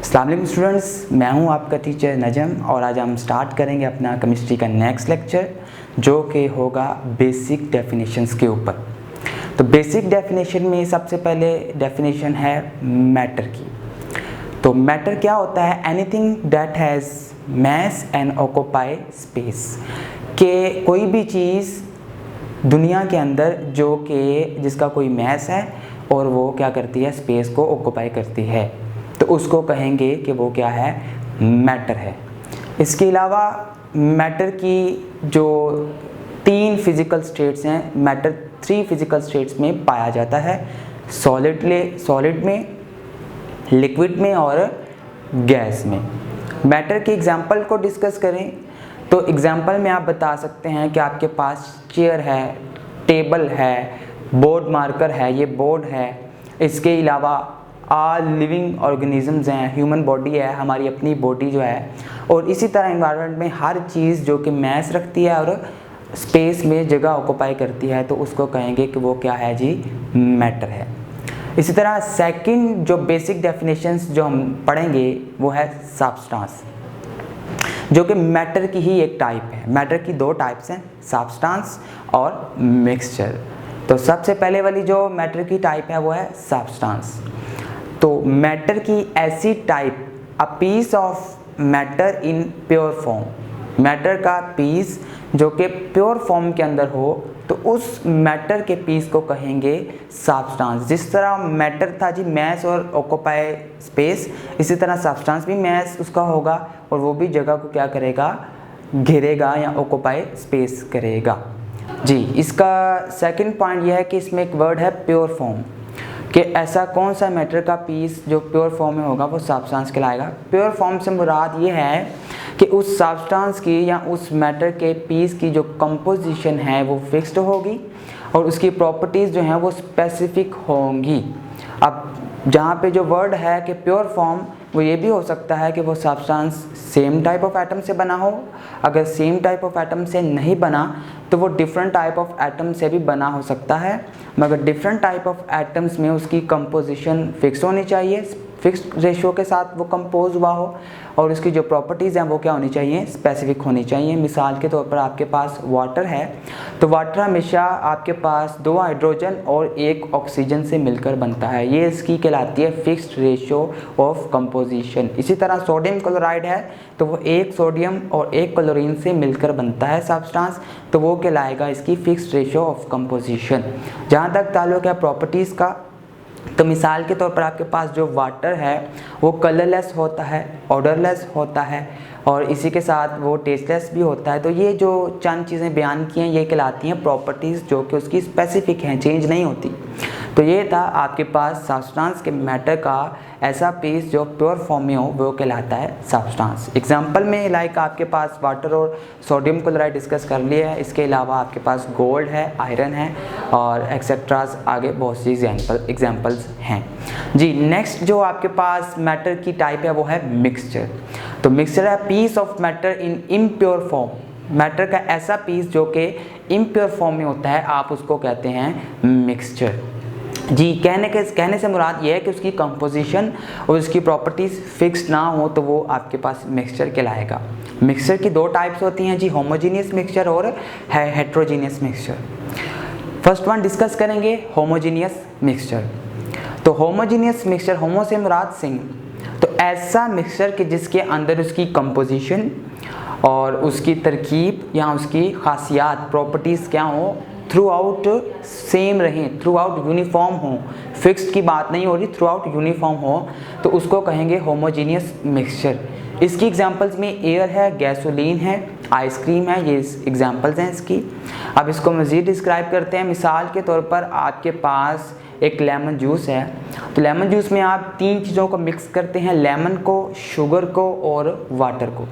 अस्सलाम वालेकुम स्टूडेंट्स, मैं हूं आपका टीचर नजम और आज हम स्टार्ट करेंगे अपना केमिस्ट्री का नेक्स्ट लेक्चर जो कि होगा बेसिक डेफिनेशंस के ऊपर। तो बेसिक डेफिनेशन में सबसे पहले डेफिनेशन है मैटर की। तो मैटर क्या होता है? Anything that has mass and occupy space, के कोई भी चीज़ दुनिया के अंदर जो कि जिसका कोई मास है और वो क्या करती है, स्पेस को ऑक्यूपाई करती है, तो उसको कहेंगे कि वो क्या है, मैटर है। इसके अलावा मैटर की जो 3 फिज़िकल स्टेट्स हैं, मैटर 3 फिज़िकल स्टेट्स में पाया जाता है, सॉलिड में, लिक्विड में और गैस में। मैटर के एग्जांपल को डिस्कस करें तो एग्जांपल में आप बता सकते हैं कि आपके पास चेयर है, टेबल है, बोर्ड मार्कर है, ये बोर्ड है। इसके अलावा ऑल लिविंग ऑर्गेनिजम्स हैं, ह्यूमन बॉडी है, हमारी अपनी बॉडी जो है, और इसी तरह एनवायरनमेंट में हर चीज़ जो कि मैस रखती है और स्पेस में जगह ऑक्यूपाई करती है, तो उसको कहेंगे कि वो क्या है जी, मैटर है। इसी तरह सेकंड जो बेसिक डेफिनेशंस जो हम पढ़ेंगे वो है सब्सटेंस, जो कि मैटर की ही एक टाइप है। मैटर की 2 टाइप्स हैं, सब्सटेंस और मिक्सचर। तो सबसे पहले वाली जो मैटर की टाइप है वो है सब्सटेंस। तो मैटर की ऐसी type, a piece of matter in pure form, matter का पीस जो कि प्योर फॉर्म के अंदर हो, तो उस मैटर के पीस को कहेंगे सब्सटेंस। जिस तरह मैटर था जी मैस और ऑक्यूपाई स्पेस, इसी तरह सब्सटेंस भी मैस उसका होगा और वो भी जगह को क्या करेगा, घेरेगा या ऑक्यूपाई स्पेस करेगा जी। इसका सेकंड पॉइंट यह है कि इसमें एक वर्ड है प्योर फॉर्म, कि ऐसा कौन सा मैटर का पीस जो प्योर फॉर्म में होगा वो सब्सटेंस कहलाएगा। प्योर फॉर्म से मुराद ये है कि उस सब्सटेंस की या उस मैटर के पीस की जो कंपोजिशन है वो फिक्स्ड होगी और उसकी प्रॉपर्टीज़ जो हैं वो स्पेसिफिक होंगी। अब जहाँ पे जो वर्ड है कि प्योर फॉर्म, वो ये भी हो सकता है कि वो substance same type of atom से बना हो। अगर सेम टाइप ऑफ एटम से नहीं बना तो वो डिफरेंट टाइप ऑफ एटम से भी बना हो सकता है, मगर डिफरेंट टाइप ऑफ एटम्स में उसकी कंपोजिशन फिक्स होनी चाहिए, फिक्स्ड रेशियो के साथ वो कंपोज हुआ हो, और उसकी जो प्रॉपर्टीज़ हैं वो क्या होनी चाहिए, स्पेसिफिक होनी चाहिए। मिसाल के तौर पर आपके पास वाटर है, तो वाटर हमेशा आपके पास 2 हाइड्रोजन और 1 ऑक्सीजन से मिलकर बनता है, ये इसकी कहलाती है फिक्स्ड रेशियो ऑफ कंपोजिशन। इसी तरह सोडियम क्लोराइड है, तो वो 1 सोडियम और 1 क्लोरीन से मिलकर बनता है सब्सटेंस, तो वो कहलाएगा इसकी फिक्स्ड रेशियो ऑफ कंपोजिशन। जहाँ तक ताल्लुक है प्रॉपर्टीज़ का, तो मिसाल के तौर पर आपके पास जो वाटर है वो कलरलेस होता है, ऑडरलेस होता है और इसी के साथ वो टेस्टलेस भी होता है। तो ये जो चंद चीज़ें बयान की हैं ये कहलाती हैं प्रॉपर्टीज़ जो कि उसकी स्पेसिफिक हैं, चेंज नहीं होती। तो ये था आपके पास सब्सटेंस के मैटर का ऐसा पीस जो प्योर फॉर्म में हो वो कहलाता है सब्सटेंस। एग्जांपल में लाइक आपके पास वाटर और सोडियम क्लोराइड डिस्कस कर लिया है, इसके अलावा आपके पास गोल्ड है, आयरन है और एक्सेट्रास, आगे बहुत सी एग्जांपल्स हैं जी। नेक्स्ट जो आपके पास मैटर की टाइप है वो है मिक्सचर। तो मिक्सचर है piece of matter in impure form, matter का ऐसा पीस जो कि इम्प्योर फॉर्म में होता है, आप उसको कहते हैं मिक्सचर जी। कहने से मुराद ये है कि उसकी कंपोजिशन और उसकी प्रॉपर्टीज़ फिक्स ना हो तो वो आपके पास मिक्सचर कहलाएगा। मिक्सचर की 2 टाइप्स होती हैं जी, होमोजीनियस मिक्सचर और heterogeneous mixture. First one discuss करेंगे होमोजीनियस मिक्सचर। तो होमोजीनियस मिक्सचर, होमो से मुराद सिंह, तो ऐसा मिक्सचर कि जिसके अंदर उसकी कंपोजिशन और उसकी तरकीब या उसकी खासियात, प्रॉपर्टीज़ क्या हो, थ्रू आउट सेम रहें, थ्रू आउट यूनिफॉर्म हो, फिक्स्ड की बात नहीं हो रही, थ्रू आउट यूनिफॉर्म हो, तो उसको कहेंगे होमोजीनियस मिक्सचर। इसकी एग्जांपल्स में एयर है, गैसोलीन है, आइसक्रीम है, ये एग्जांपल्स हैं इसकी। अब इसको मज़ीद डिस्क्राइब करते हैं। मिसाल के तौर पर आपके पास एक लेमन जूस है, तो लेमन जूस में आप 3 चीज़ों को मिक्स करते हैं, लेमन को, शुगर को और वाटर को।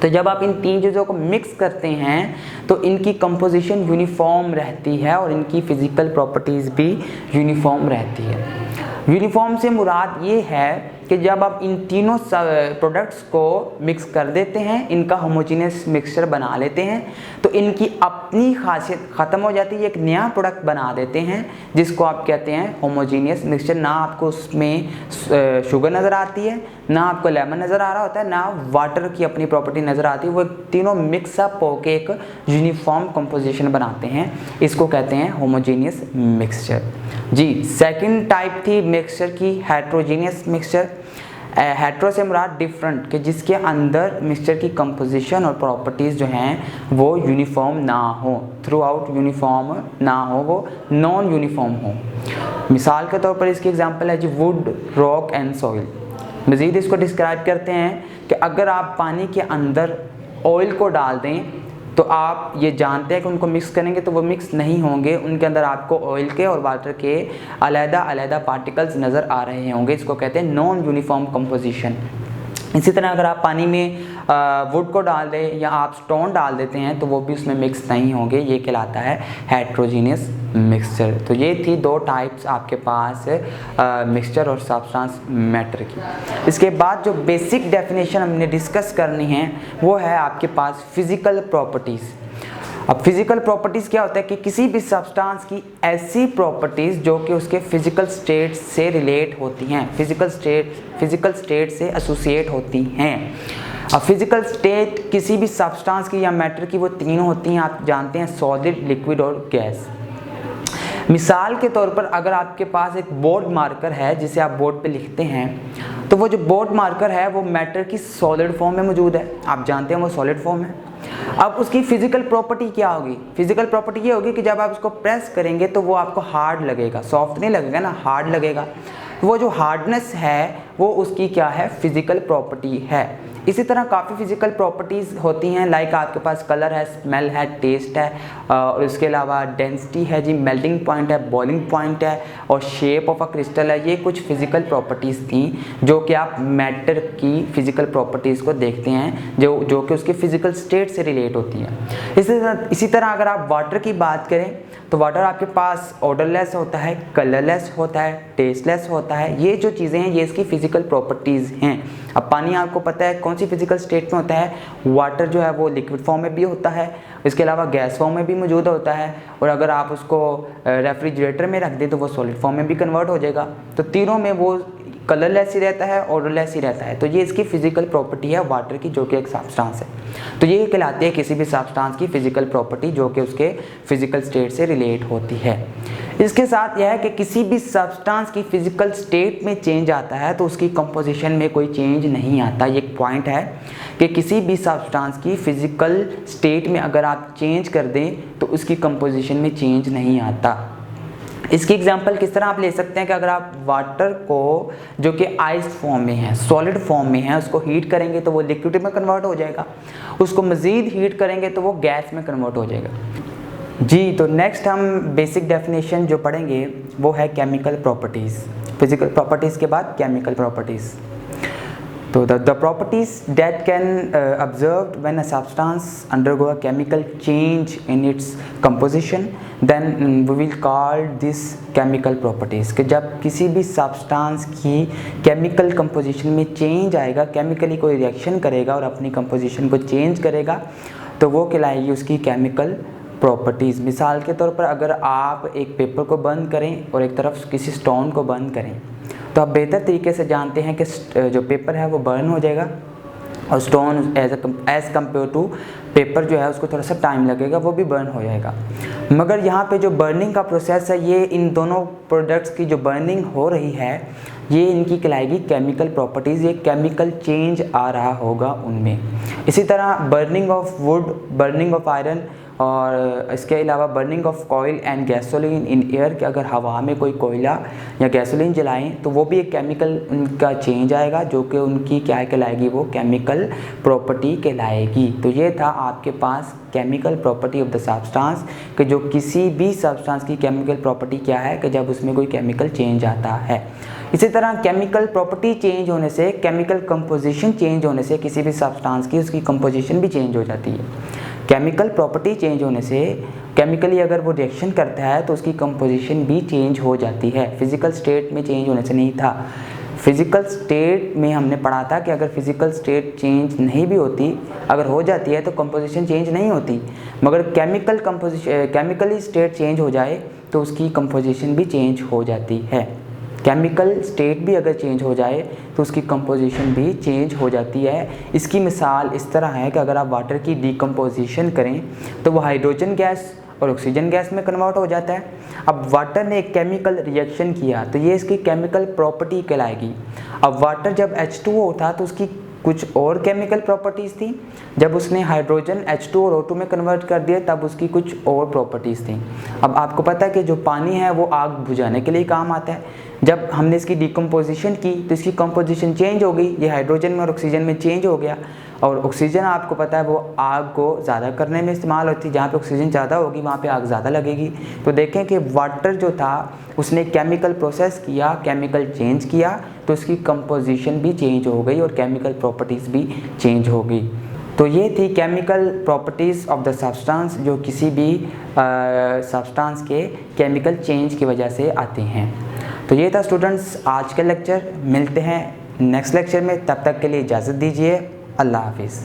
तो जब आप इन 3 चीज़ों को मिक्स करते हैं तो इनकी कंपोजिशन यूनिफॉर्म रहती है और इनकी फ़िज़िकल प्रॉपर्टीज़ भी यूनिफॉर्म रहती है। यूनिफॉर्म से मुराद ये है कि जब आप इन तीनों प्रोडक्ट्स को मिक्स कर देते हैं, इनका होमोजीनियस मिक्सचर बना लेते हैं, तो इनकी अपनी खासियत ख़त्म हो जाती है, एक नया प्रोडक्ट बना देते हैं जिसको आप कहते हैं होमोजीनियस मिक्सचर। ना आपको उसमें शुगर नज़र आती है, ना आपको लेमन नज़र आ रहा होता है, ना वाटर की अपनी प्रॉपर्टी नज़र आती है, वो तीनों मिक्सअप होकर एक यूनिफॉर्म कंपोजिशन बनाते हैं, इसको कहते हैं होमोजीनियस मिक्सचर। जी, सेकंड टाइप थी मिक्सचर की हेट्रोजीनियस मिक्सचर। हेट्रो से मुराद डिफरेंट, कि जिसके अंदर मिक्सचर की कंपोजिशन और प्रॉपर्टीज़ जो हैं वो यूनिफॉर्म ना हो, थ्रू आउट यूनिफॉर्म ना हो, वो नॉन यूनिफॉर्म हो। मिसाल के तौर पर इसकी एग्जांपल है जी वुड, रॉक एंड सॉइल। मज़ीद इसको डिस्क्राइब करते हैं कि अगर आप पानी के अंदर ऑयल को डाल दें तो आप ये जानते हैं कि उनको मिक्स करेंगे तो वो मिक्स नहीं होंगे, उनके अंदर आपको ऑयल के और वाटर के अलग-अलग पार्टिकल्स नज़र आ रहे होंगे, इसको कहते हैं नॉन यूनिफॉर्म कंपोजिशन। इसी तरह अगर आप पानी में वुड को डाल दें या आप स्टोन डाल देते हैं तो वो भी उसमें मिक्स नहीं होंगे, ये कहलाता है हेट्रोजीनियस मिक्सचर। तो ये थी दो टाइप्स आपके पास मिक्सचर और सब्सटेंस मैटर की। इसके बाद जो बेसिक डेफिनेशन हमने डिस्कस करनी है वो है आपके पास फिज़िकल प्रॉपर्टीज़। अब फिज़िकल प्रॉपर्टीज़ क्या होता है कि किसी भी सब्सटेंस की ऐसी प्रॉपर्टीज़ जो कि उसके फिज़िकल स्टेट से रिलेट होती हैं, फिज़िकल स्टेट से एसोसिएट होती हैं। अब फिज़िकल स्टेट किसी भी सब्सटेंस की या मैटर की वो तीनों होती हैं, आप जानते हैं सॉलिड, लिक्विड और गैस। मिसाल के तौर पर अगर आपके पास एक बोर्ड मार्कर है जिसे आप बोर्ड पे लिखते हैं, तो वो जो बोर्ड मार्कर है वो मैटर की सॉलिड फॉर्म में मौजूद है, आप जानते हैं वो सॉलिड फॉर्म है। अब उसकी फिज़िकल प्रॉपर्टी क्या होगी? फिज़िकल प्रॉपर्टी ये होगी कि जब आप उसको प्रेस करेंगे तो वो आपको हार्ड लगेगा, सॉफ्ट नहीं लगेगा ना, हार्ड लगेगा। वो जो हार्डनेस है वो उसकी क्या है? फिज़िकल प्रॉपर्टी है। इसी तरह काफ़ी फिज़िकल प्रॉपर्टीज़ होती हैं, लाइक आपके पास कलर है, स्मेल है, टेस्ट है, और उसके अलावा डेंसिटी है जी, मेल्टिंग पॉइंट है, बॉइलिंग पॉइंट है, और शेप ऑफ अ क्रिस्टल है। ये कुछ फिज़िकल प्रॉपर्टीज़ थी जो कि आप मैटर की फ़िज़िकल प्रॉपर्टीज़ को देखते हैं जो कि उसके फ़िज़िकल स्टेट से रिलेट होती हैं। इसी तरह अगर आप वाटर की बात करें तो वाटर आपके पास ऑडरलेस होता है, कलरलेस होता है, टेस्टलेस होता है। ये जो चीज़ें हैं ये इसकी फ़िज़िकल प्रॉपर्टीज़ हैं। अब पानी आपको पता है कौन सी फिज़िकल स्टेट में होता है? वाटर जो है वो लिक्विड फॉर्म में भी होता है, इसके अलावा गैस फॉर्म में भी मौजूद होता है, और अगर आप उसको रेफ्रिजरेटर में रख दें तो वो सॉलिड फॉर्म में भी कन्वर्ट हो जाएगा। तो तीनों में वो कलरलेस ही रहता है, ऑडरलेस ही रहता है। तो ये इसकी फ़िज़िकल प्रॉपर्टी है वाटर की, जो कि एक सब्सटेंस है। तो ये कहलाती है किसी भी सब्सटेंस की फ़िज़िकल प्रॉपर्टी जो कि उसके फ़िज़िकल स्टेट से रिलेट होती है। इसके साथ यह है कि किसी भी सब्सटेंस की फ़िज़िकल स्टेट में चेंज आता है तो उसकी कंपोजिशन में कोई चेंज नहीं आता। ये एक पॉइंट है कि किसी भी सब्सटेंस की फ़िज़िकल स्टेट में अगर आप चेंज कर दें तो उसकी कंपोजिशन में चेंज नहीं आता। इसकी एग्जांपल किस तरह आप ले सकते हैं कि अगर आप वाटर को जो कि आइस फॉर्म में है, सॉलिड फॉर्म में है, उसको हीट करेंगे तो वो लिक्विड में कन्वर्ट हो जाएगा, उसको मज़ीद हीट करेंगे तो वो गैस में कन्वर्ट हो जाएगा। जी, तो नेक्स्ट हम बेसिक डेफिनेशन जो पढ़ेंगे वो है केमिकल प्रॉपर्टीज़। फिज़िकल प्रॉपर्टीज़ के बाद केमिकल प्रॉपर्टीज़। तो the properties that can observed when a substance undergo a chemical change in its composition, then we will call this chemical properties। कि जब किसी भी सब्सटेंस की केमिकल कंपोजिशन में change आएगा, केमिकली कोई रिएक्शन करेगा और अपनी कंपोजिशन को चेंज करेगा, तो वो कहलाएगी उसकी केमिकल प्रॉपर्टीज़। मिसाल के तौर पर अगर आप एक पेपर को बर्न करें और एक तरफ किसी स्टोन को बर्न करें तो आप बेहतर तरीके से जानते हैं कि जो पेपर है वो बर्न हो जाएगा और stone as compare to paper जो है उसको थोड़ा सा टाइम लगेगा, वो भी बर्न हो जाएगा। मगर यहाँ पे जो बर्निंग का प्रोसेस है, ये इन दोनों प्रोडक्ट्स की जो बर्निंग हो रही है ये इनकी कहलाएगी केमिकल प्रॉपर्टीज़। ये केमिकल चेंज आ रहा होगा उनमें। इसी तरह burning of wood, burning of iron, और इसके अलावा burning of coal and gasoline in air, कि अगर हवा में कोई कोयला या गैसोलीन जलाएं तो वो भी एक केमिकल उनका चेंज आएगा जो कि उनकी क्या कहलाएगी? वो केमिकल प्रॉपर्टी कहलाएगी। तो ये था आपके पास chemical property of the substance, कि जो किसी भी सब्सटेंस की केमिकल प्रॉपर्टी क्या है कि जब उसमें कोई केमिकल चेंज आता है। इसी तरह केमिकल प्रॉपर्टी चेंज होने से, केमिकल कंपोजिशन चेंज होने से किसी भी सब्सटेंस की उसकी कंपोजिशन भी चेंज हो जाती है। केमिकल प्रॉपर्टी चेंज होने से केमिकली अगर वो रिएक्शन करता है तो उसकी कंपोजिशन भी चेंज हो जाती है। फिज़िकल स्टेट में चेंज होने से नहीं था, फिज़िकल स्टेट में हमने पढ़ा था कि अगर फिज़िकल स्टेट चेंज नहीं भी होती, अगर हो जाती है तो कंपोजिशन चेंज नहीं होती, मगर केमिकली स्टेट चेंज हो जाए तो उसकी कंपोजिशन भी चेंज हो जाती है। केमिकल स्टेट भी अगर चेंज हो जाए तो उसकी कंपोजिशन भी चेंज हो जाती है। इसकी मिसाल इस तरह है कि अगर आप वाटर की डिकम्पोजिशन करें तो वो हाइड्रोजन गैस और ऑक्सीजन गैस में कन्वर्ट हो जाता है। अब वाटर ने एक केमिकल रिएक्शन किया तो ये इसकी केमिकल प्रॉपर्टी कहलाएगी। अब वाटर जब H2O था तो उसकी कुछ और केमिकल प्रॉपर्टीज़ थी, जब उसने हाइड्रोजन H2 और O2 में कन्वर्ट कर दिया तब उसकी कुछ और प्रॉपर्टीज़ थी। अब आपको पता है कि जो पानी है वो आग बुझाने के लिए काम आता है। जब हमने इसकी डिकम्पोजिशन की तो इसकी कंपोजिशन चेंज हो गई, ये हाइड्रोजन में और ऑक्सीजन में चेंज हो गया। और ऑक्सीजन आपको पता है वो आग को ज़्यादा करने में इस्तेमाल होती है, जहाँ पे ऑक्सीजन ज़्यादा होगी वहाँ पे आग ज़्यादा लगेगी। तो देखें कि वाटर जो था उसने केमिकल प्रोसेस किया, केमिकल चेंज किया तो उसकी कंपोजिशन भी चेंज हो गई और केमिकल प्रॉपर्टीज़ भी चेंज हो गई। तो ये थी chemical properties of the substance जो किसी भी सब्सटेंस के केमिकल चेंज की वजह से आते हैं। तो ये था स्टूडेंट्स आज का लेक्चर। मिलते हैं नेक्स्ट लेक्चर में, तब तक के लिए इजाज़त दीजिए। अल्लाह हाफिज़।